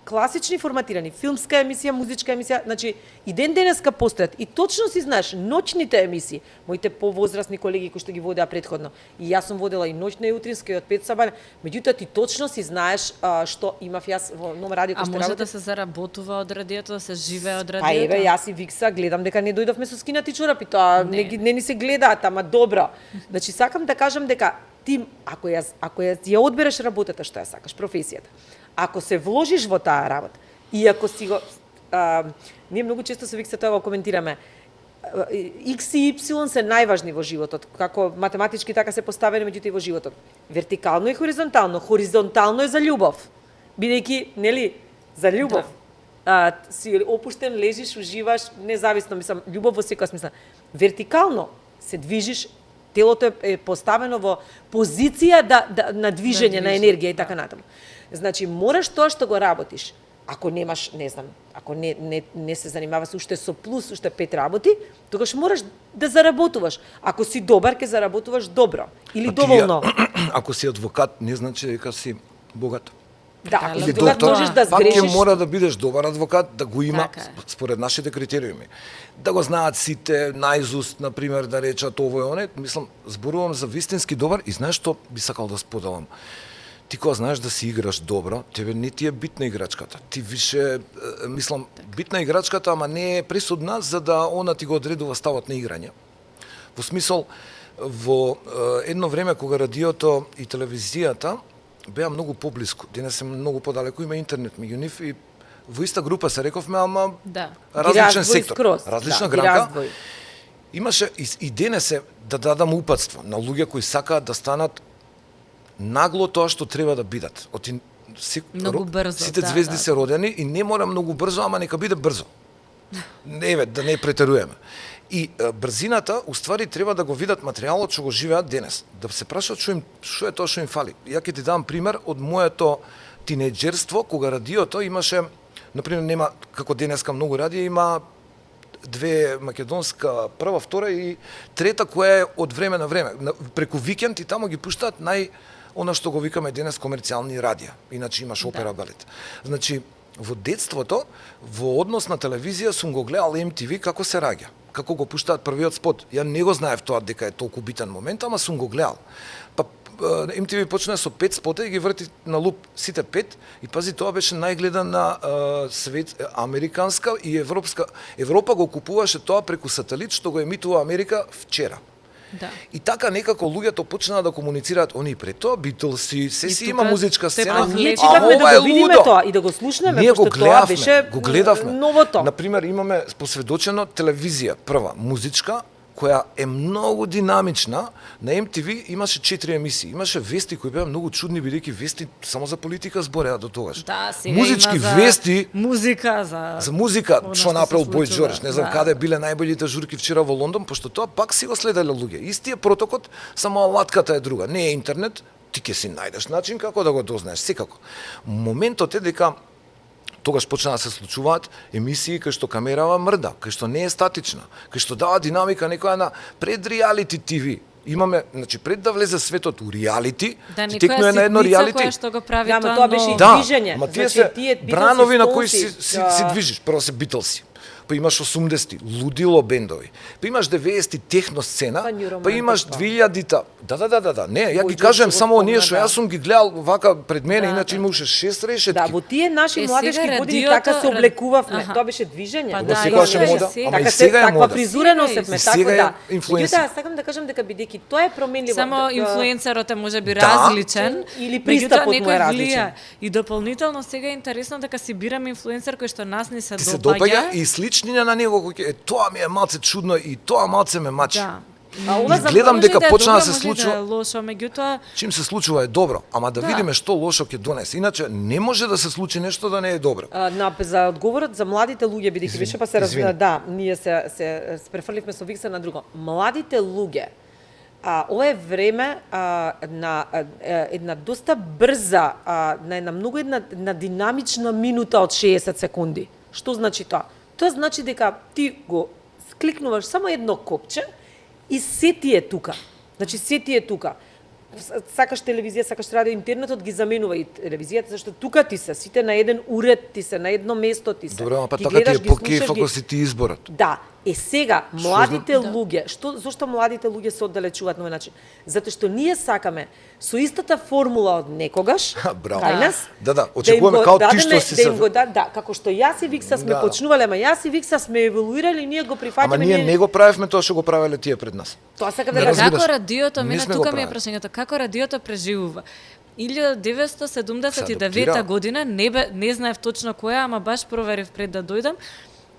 класични форматирани, филмска емисија, музичка емисија, значи и ден денеска постојат. И точно си знаеш, ноќните емисии, моите повозрасни колеги кои што ги водеа претходно, и јас сум водела и ноќна и утринска и од 5 сабања, меѓутоа ти точно си знаеш што имав јас во Нова радио А кој што може работи. да се заработува од радиото, да се живее од Па радиото? еве, јас и Викса гледам дека не дојдовме со скинати чорапи, тоа не ни се гледаат, ама добро. Значи сакам да кажам дека ти ако ја одбереш работата што ја сакаш, професијата, ако се вложиш во таа работа и ако си го ние многу често со Викса тоа го коментираме. X и Y се најважни во животот, како математички така се поставени меѓутоа и во животот. Вертикално и хоризонтално. Хоризонтално е за љубов. Бидејќи, нели, за љубов. Си опуштен, лежиш, уживаш, независно, мислам, љубов во секоја смисла. Вертикално се движиш, телото е поставено во позиција на движење, на енергија и така натаму. Значи, мораш тоа што го работиш. Ако немаш, не знам, ако не се занимаваш уште со плюс, уште 5 работи, тогаш мораш да заработуваш. Ако си добар, ќе заработуваш добро или доволно. Ако си адвокат, не значи дека си богат. Да, ако Или си богат доктор, можеш да пак ќе сгрешиш. мора да бидеш добар адвокат, да го има Така е. според нашите критериуми. Да го знаат сите наизуст, например, да речат ово и оне. Мислам, зборувам за вистински добар и знаеш што би сакал да споделам. Ти кога знаеш да си играш добро, тебе не ти е битна играчката. Ти више, мислам, битна играчката, ама не е присудна за да она ти го одредува ставот на играње. Во смисол, во едно време кога радиото и телевизијата беа многу поблиску, денес е многу подалеку, има интернет меѓу нив и во иста група се рековме, ама Да. различен Ги раздвои сектор, скроз. различна ги гранка. раздвои. Имаше и денес е да дадам упатство на луѓе кои сакаат да станат нагло тоа што треба да бидат. Многу брзо, Сите да, звезди да. се родени и не мора многу брзо, ама нека биде брзо. Не, да не претеруваме. И брзината, уствари, треба да го видат материјалот што го живеат денес. Да се прашаат што е тоа што им фали. Ја ќе ти дам пример од моето тинеџерство, кога радиото имаше, например, нема, како денеска многу радија, има две македонска, прва, втора и трета, која е од време на време. Преку викенд и тамо ги пуштаат она што го викаме денес комерцијални радија. Иначе имаш опера, балет. Значи, во детството, во однос на телевизија сум го гледал MTV како се раѓа, како го пуштаат првиот спот. Ја не го знаев тоа дека е толку битен момент, ама сум го гледал. Па MTV почна со 5 спота и ги врти на луп сите 5 и пази, тоа беше најгледана свет американска и европска. Европа го купуваше тоа преку сателит што го емитува Америка вчера. Да. И така некако луѓето почнаа да комуницираат, они пред тоа Битлси, се И си тука има музичка те сцена. повлече. Ние А, чекавме ова да е го видиме лудо. тоа и да го слушнеме, Ние пошто го тоа гледавме, беше го гледавме. новото. Например, имаме посведочено телевизија, прва, музичка, која е многу динамична. На MTV имаше 4 емисии. Имаше вести кои беа многу чудни, бидејќи вести само за политика збореа до тогаш. Да, сега музички има за вести, музика, за музика, она што што направил се Бој случува. Џорџ, не знам Да. каде биле најбољите журки вчера во Лондон, пошто тоа пак си го следеле луѓе. Истиот протокот, само алатката е друга. Не е интернет, ти ќе си најдеш начин како да го дознаеш, секако. Моментот е дека тогаш почна да се случуваат емисии кај што камерава мрда, кај што не е статична, кај што дава динамика некоја на пред реалити ТВ. Имаме, значи пред да влезе светот у реалити, Да, ти некоја текнува на едно ситница реалити. која што го прави Да, ама тоа, тоа беше и но... Да, движење. ма тие Значи, се тие Битлси, бранови на кои Стоунси, си движиш. Прво се Битлси, па имаш 80-ти, лудило бендови, па имаш 90-ти техно сцена, Па New па имаш Romantic, 2000-та. Да. Не, ја Бој ги Џорџ кажем го само оние спомна, што да. јас сум ги гледал вака пред мене, Да, иначе да. имаше 6 решетки. Да, во тие наши Е, младешки сега години радиото- така се облекувавме. Аха. Тоа беше движење. Па Во да, секојаш е и мода, сега. ама и Така се, сега е таква мода. фризура Сега носевме, и така сега е да. инфлуенсер. Меѓутоа, сакам да кажам дека бидејќи тоа е променливо. Само да- инфлуенсерот е можеби Да. различен, Или меѓутоа пристапот му е некој различен. влија. И дополнително сега е интересно дека си бираме инфлуенсер кој што нас не се Ти се допаѓа допаѓа. и сличниња на него кој ќе тоа ми е малце чудно и тоа малце ме мачи. Да. А ова И за гледам Може дека да е почна да добро, се може случува. Да е лошо, меѓутоа Чим се случува е добро, ама да Да. видиме што лошо ќе донесе. Иначе не може да се случи нешто да не е добро. за одговорот за младите луѓе, бидејќи беше па се извини. да, ние се префрливме со Викса на друго. Младите луѓе, ова е време на една доста брза, на една многу една динамична минута од 60 секунди. Што значи тоа? Тоа значи дека ти го кликнуваш само едно копче и се ти е тука. Значи се ти е тука. Сакаш телевизија, сакаш радио, интернетот ги заменува и телевизијата, зашто тука ти се, сите на еден уред, ти се на едно место, ти се. Добро, ама па ги така ти гледаш, е ги по слушаш, кеф ги- ако си ти изборот. Да, сега младите Да. луѓе, зошто младите луѓе се оддалечуваат на овој начин? Затоа што ние сакаме со истата формула од некогаш, Браво. кај нас, Да, им очекуваме го као ти дадеме, што си да се... им го да, како што јас и Викса сме Да. почнувале, ама јас и Викса сме еволуирали, ние го Ама прифаќаме. ние не го правевме тоа што го правеле тие пред нас. Тоа сакам да Не кажам. разбираш. како радиото, Не мене сме тука го ми е правили. прашањето, како радиото преживува? 1979 година, не знаев точно која, ама баш проверив пред да дојдам,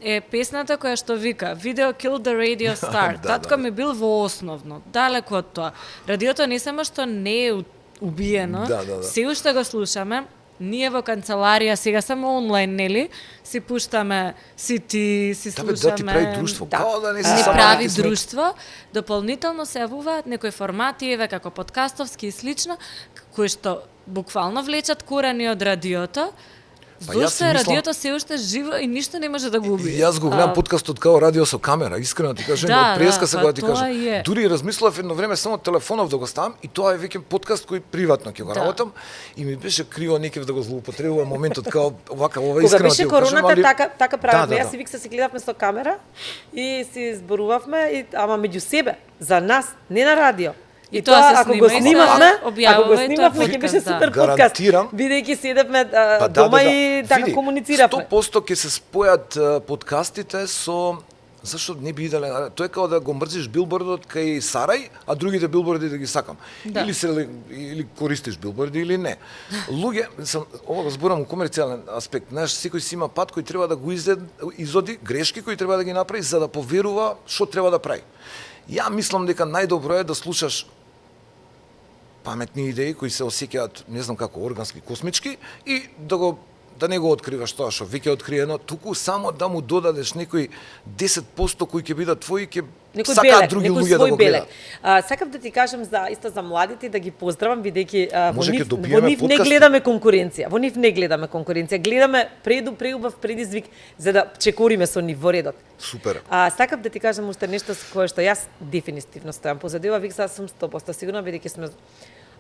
е песната која што вика Video Killed the Radio Star. Татко ми бил во основно, далеко од тоа. Радиото не само што не е убиено, се уште го слушаме. Ние во канцеларија сега само онлайн, нели, си пуштаме сити, си слушаме. Да ти прави друштво. Не прави друштво. Дополнително се јавуваат некои формати, еве како подкастовски и слично, кои што буквално влечат корени од радиото. Зошто радиото се уште живо и ништо не може да го убие. Јас го гледам подкастот као радио со камера, искрено ти кажам, од преска сега ти кажам. Дури размислував едно време само телефонов да го ставам и тоа е веќе подкаст кој приватно ќе го работам и ми беше криво некев да го злоупотребувам моментот као овака ова искрено. Кога беше короната така правевме, јас и Викса се гледавме со камера и си зборувавме ама меѓу себе, за нас, не на радио. И тоа ако го снимавме, ќе беше супер подкаст. Бидејќи седевме дома и така комунициравме. 100% ќе се спојат подкастите со зашто не би иделе, тоа е како да го мрзиш билбордот кај Сарај, а другите билборди да ги сакам. Или користиш билборди или не. Луѓе, ова го зборам у комерцијален аспект, знаеш, секој си има пат кој треба да го изоди, грешки кои треба да ги направи за да поверува што треба да прави. Ја мислам дека најдобро е да слушаш паметни идеи кои се осеќаат, не знам како, органски, космички и да не го откриваш тоа што веќе откриено, туку само да му додадеш некои 10% кои ќе бидат твои, ќе сакаат други луѓе да го гледаат. Сакам да ти кажам за младите да ги поздравам бидејќи во нив не гледаме конкуренција. Во нив не гледаме конкуренција, гледаме преубав предизвик за да чекориме со нив во редот. Супер. Сакам да ти кажам уште нешто кое што јас дефинитивно стојам позадива, Викса сум 100% сигурна бидејќи сме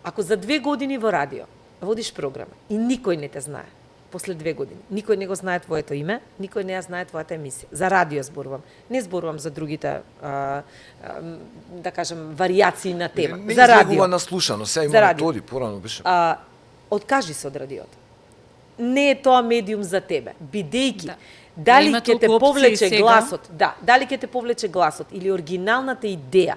ако за 2 години во радио водиш програма и никој не те знае, после 2 години. Никој не го знае твоето име, никој не ја знае твојата емисија. За радио зборувам. Не зборувам за другите, да кажем, варијации на тема. Не за радио. Не излегува наслушано, сега има методи, порано беше. Откажи се од радиото. Не е тоа медиум за тебе, бидејќи дали ќе те повлече гласот, дали ќе те повлече гласот или оригиналната идеја,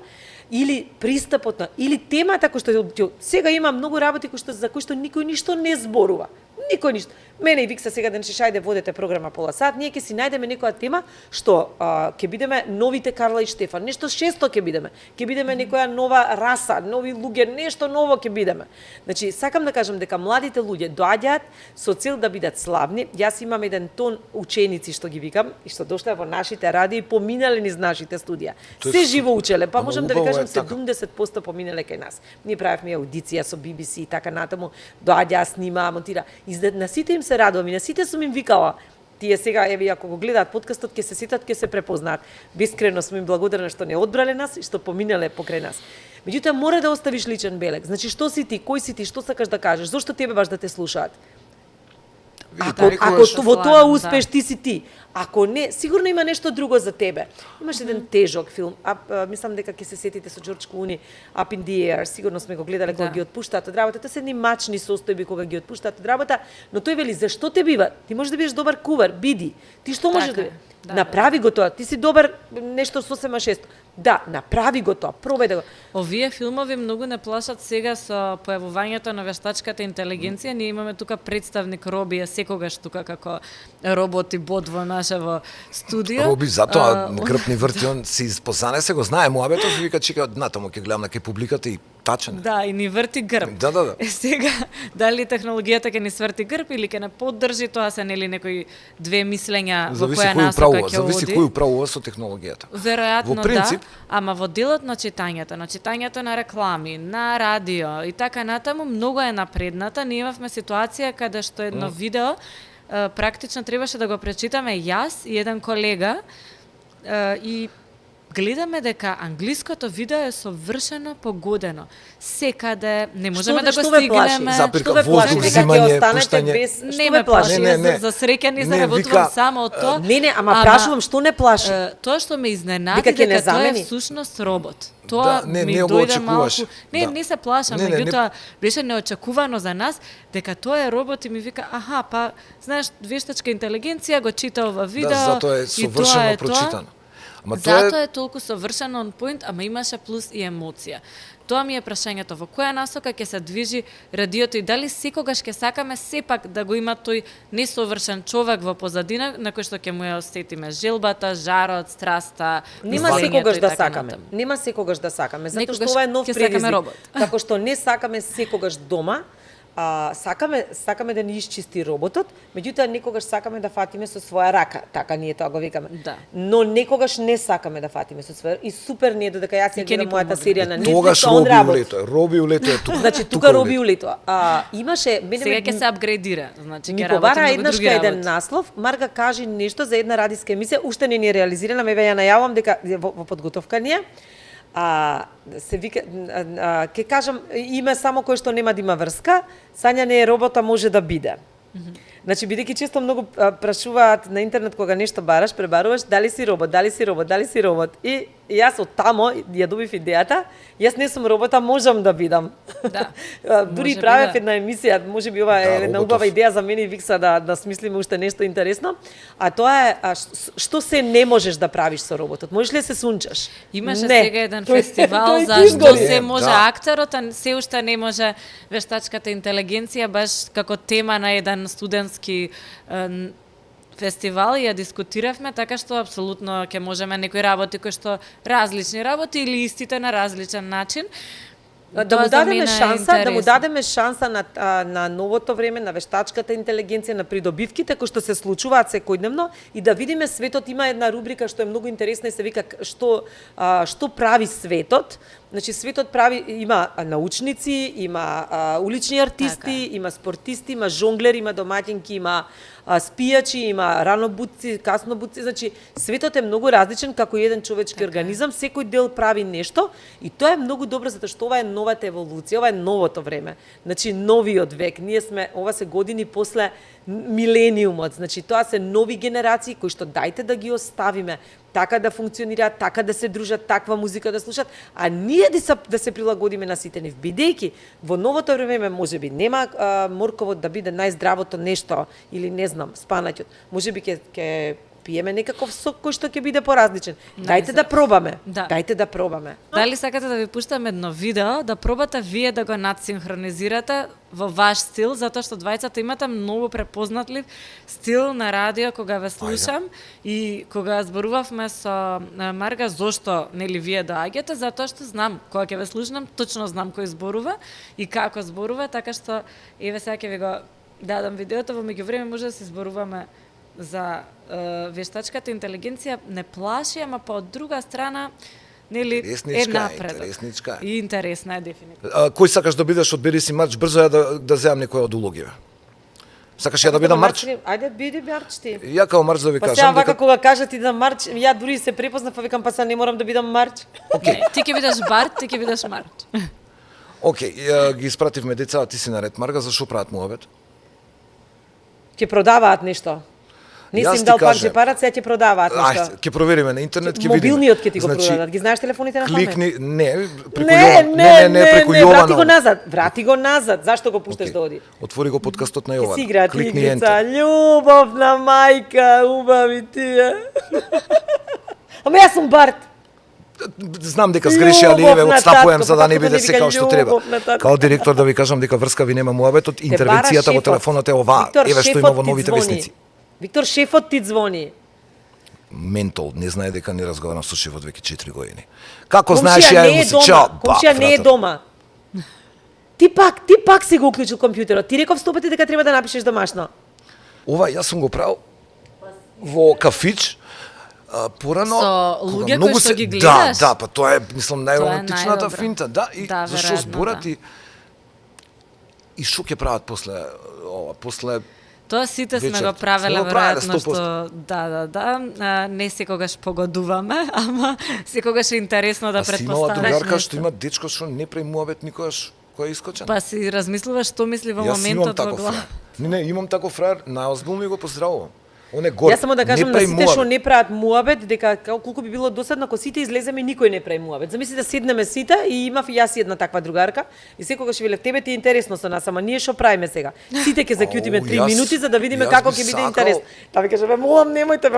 или пристапот или темата кој што сега има многу работи за кои што никој ништо не зборува. Никој ништо. Мене и Викса сега денес шајде водете програма пола сат, ние ќе си најдеме некоја тема што ќе бидеме новите Карла и Штефан, нешто шесто ќе бидеме. Ќе бидеме некоја нова раса, нови луѓе, нешто ново ќе бидеме. Значи, сакам да кажам дека младите луѓе доаѓаат со цел да бидат славни. Јас имам еден тон ученици што ги викам и што дошле во нашите радии и поминале низ нашите студија. Се живо учеле, па можам да ви кажам 70% поминале кај нас. Ние правевме аудиција со BBC и така натаму, доаѓаа, снима, монтира. На сите им се радувам и на сите сум им викала. Тие сега, еве, ако го гледаат подкастот, ќе се сетат, ќе се препознаат. Бескрено сум им благодарна што не одбрале нас и што поминале покрај нас. Меѓутоа, мора да оставиш личен белег. Значи, што си ти, кој си ти, што сакаш да кажеш, зошто тебе баш да те слушаат? Ако во тоа успеш, ти си ти. Ако не, сигурно има нешто друго за тебе. Имаш еден тежок филм, мислам дека ќе се сетите со Джордж Клуни, Up in the Air, сигурно сме го гледале кога ги отпуштаат од работа. Тоа се едни мачни состојби кога ги отпуштаат од работа, но тој вели зашто те бива? Ти можеш да бидеш добар кувар, биди. Ти што можеш да направи го тоа. Ти си добар нешто сосема шесто. Да, направи го тоа, пробај да го. Овие филмови многу не плашат сега со појавувањето на вештачката интелигенција. Ние имаме тука представник Роби, секогаш тука како робот и бот во нашево студио. Роби затоа грб ни врти, он си испозане се го знае муабетов и вика чека натаму ќе гледам на кај публиката и тачен. Да, и ни врти грб. Да. Сега дали технологијата ќе ни сврти грб или ќе не поддржи, тоа се нели некои две мислења во која насока ќе оди. Зависи кој управува со технологијата. Веројатно да, ама во делот на читањето на реклами, на радио и така натаму многу е напредната. Ние имавме ситуација каде што едно видео практично требаше да го пречитаме јас и еден колега и гледаме дека англиското видео е совршено погодено. Секаде не можеме да го стигнеме. Запирка, воздух, взимање, пуштање. Не ме плаши, за среќа не заработувам само од тоа. Не, ама прашувам што не плаши. Тоа што ме изненади дека тоа е всушност робот. Тоа ми дојде малку. Не се плашам, меѓутоа беше неочекувано за нас дека тоа е робот и ми вика аха, па знаеш вештачка интелигенција го чита ова видео. Да, затоа е совршено прочитано. Ама тоа Затоа е толку совршен on point, ама имаше плюс и емоција. Тоа ми е прашањето, во која насока ќе се движи радиото и дали секогаш ќе сакаме сепак да го има тој несовршен човек во позадина на кој што ќе му ја осетиме желбата, жарот, страста, Нема мислењето секогаш и да така сакаме. натаму. Нема секогаш да сакаме, затоа што Некогаш ова е нов ќе сакаме предизвик. робот. Како што не сакаме секогаш дома, сакаме да ни исчисти роботот, меѓутоа некогаш сакаме да фатиме со своја рака, така ние тоа го викаме. Да. Но некогаш не сакаме да фатиме со своја и супер не е додека јас ја ќе ни гледам мојата помогне. серија на Netflix, тогаш он работи. Роби улето е тука. Значи тука роби улето. Имаше Сега ќе се апгрейдира, значи ми ќе побара работи многу еднаш други кај еден работи. наслов, Марга кажи нешто за една радиска емисија, уште не ни е реализирана, ме ја најавам дека во подготовка ни е. Се вика, ќе кажам име само кој што нема да има врска, Сања не е робота, може да биде. Значи, бидејќи често многу прашуваат на интернет кога нешто бараш, пребаруваш, дали си робот, дали си робот, дали си робот. И јас од тамо ја добив идејата, јас не сум робота, можам да бидам. Да. Дури Може правев би да. една емисија, може би ова е една роботов. убава идеја за мене и Викса да смислиме уште нешто интересно. А тоа е што се не можеш да правиш со роботот. Можеш ли да се сунчаш? Имаше Не. сега еден Тој- фестивал тој за ти што изгори. се може Да. актерот, а се уште не може вештачката интелигенција, баш како тема на еден студентски фестивал и ја дискутиравме, така што апсолутно ќе можеме некои работи кои што различни работи или истите на различен начин. Да Тоа му за дадеме мене е шанса, да му интересно. дадеме шанса на новото време, на вештачката интелигенција, на придобивките кои што се случуваат секојдневно и да видиме светот. Има една рубрика што е многу интересна и се вика што прави светот. Значи светот прави, има научници, има улични артисти, Така. има спортисти, има жонглери, има домаќинки, има спијачи, има ранобудци, каснобудци, значи светот е многу различен како и еден човечки организам, секој дел прави нешто и тоа е многу добро затоа што ова е новата еволуција, ова е новото време. Значи новиот век, ние сме, ова се години после милениумот, значи тоа се нови генерации кои што дајте да ги оставиме така да функционираат, така да се дружат, таква музика да слушат, а ние да се прилагодиме на сите нив, бидејќи во новото време можеби нема морковот да биде најздравото нешто или не знам, спанаќот. Можеби ќе пиеме некаков сок кој што ќе биде поразличен. Дајте да пробаме. Да. Дајте да пробаме. Дали сакате да ви пуштам едно видео, да пробате вие да го надсинхронизирате во ваш стил, затоа што двајцата имате многу препознатлив стил на радио кога ве слушам и кога зборувавме со Марга зошто нели вие доаѓате, затоа што знам кога ќе ве слушам, точно знам кој зборува и како зборува, така што еве сега ќе ви го дадам видеото, во меѓувреме може да се зборуваме за вештачката интелигенција не плаши, ама по друга страна нели е Интересничка е, напредок. интересничка е. И интересна е дефинитивно. Кој сакаш да бидеш од Бериси Марч? Брзо ја да земам некоја од улогиве. Сакаш ја да бидам Марч? Ајде биди Марч ти. Ја као Марч да ви Па сега кажам вака кога кажат ти да Марч, ја дури се препознав, па викам па сега не морам да бидам Марч. Не, ти ќе бидеш Барт, ти ќе бидеш Марч. Океј, ги испративме деца, ти си наред Марга, зашо прават муабет? Ќе продаваат нешто. Не Јас си им ти дал кажам. парче парат, сега ќе продаваат нешто. Ајде, ќе провериме на интернет, ќе видиме. Мобилниот ќе ти го Значи, продадат. Ги знаеш телефоните на памет? Кликни, не, преку Не, Јован. Преку не, врати го Јована. назад. Врати го назад. Зашто го пушташ Океј. да оди? Отвори го подкастот на Ќе Јована. си играат Кликни игрица. enter. Љубовна мајка, убави тие. Ама јас сум Барт. Знам дека сгреши, али Љубов еве на отстапувам татко, за да па не татко биде не се вика како што треба. љубов на татко. Као директор да ви кажам дека врска ви нема муабетот, Те интервенцијата бара во шефот. телефонот е оваа. Виктор, Еве што има шефот во ти новите звони. весници. Виктор, шефот ти звони. Ментол, не знае дека не разговарам со шефот веќе 4 години. Како Комшија знаеш ја не му е се дома. чао, Комшија не е дома. Ти пак си го уклучил компјутерот. Ти реков 100 пати дека треба да напишеш домашно. Ова јас сум го правил во кафич, порано Со кога луѓе многу кои што ги Да, гледаш? да, па тоа е мислам најромантичната најдобро. финта, да, и Да, зашо веројатно, зборат да. и што ќе прават после ова, после Тоа сите сме вечер. го правеле Сме го правеле, веројатно 100%. што не секогаш погодуваме, ама секогаш е интересно да А си имала претпоставиш другарка нешто. што има дечко што не прави муабет никогаш, кој е искочен? Па си размислуваш што мисли во Јас имам моментот во таков глава. фраер. Не, имам таков фраер, најозбилно ми го поздравувам. Он е горе. Јас само да кажам не на прави сите што муабет. не прават муабет, дека колку би било досадно ако сите излеземе и никој не прави муабет. Замислите седнеме сите и имав и јас една таква другарка и секогаш ќе велев тебе ти е интересно со нас, ама ние што правиме сега? Сите ќе заклучиме 3 минути за да видиме јас како би ќе биде сакал- интересно. Та ви кажа, ве молам немојте,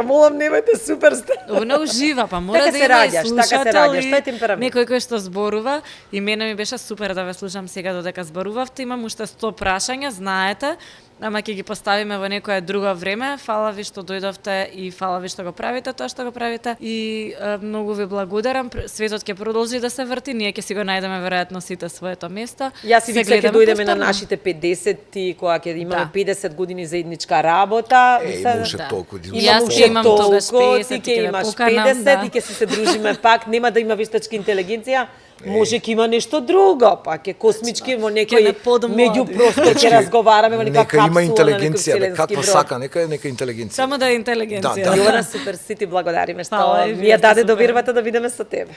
супер сте. Она ужива, па мора Така да се има и раѓаш, така се слушател раѓаш, и тој е темперамент. некој кој што зборува и мене ми беше супер да ве слушам сега додека зборувавте. Имам уште 100 прашања, знаете, ама ќе ги поставиме во некое друго време. Фала ви што дојдовте и фала ви што го правите тоа што го правите и многу ви благодарам. Светот ќе продолжи да се врти, ние ќе си го најдеме веројатно сите своето место. Јас и Се Викса ќе гледаме дојдеме на повторно. нашите 50 и кога ќе имаме Да. 50 години заедничка работа. Има уште Да. толку И дило. јас ќе имам тогаш 50 ти и ќе ќе ве имаш поканам, 50 да. и ќе се дружиме пак, нема да има вештачка интелигенција. Може ќе има нешто друго, па ќе космички во Ќе некој ме подмлади. меѓупростор ќе разговараме во некоја Нека капсула има на некој интелигенција, бе, вселенски каква брод. сака, нека интелигенција. Само да е интелигенција. Да, да. Јована, супер си ти благодариме што Фала и ми вие ја сте даде супер. довербата да видиме со тебе.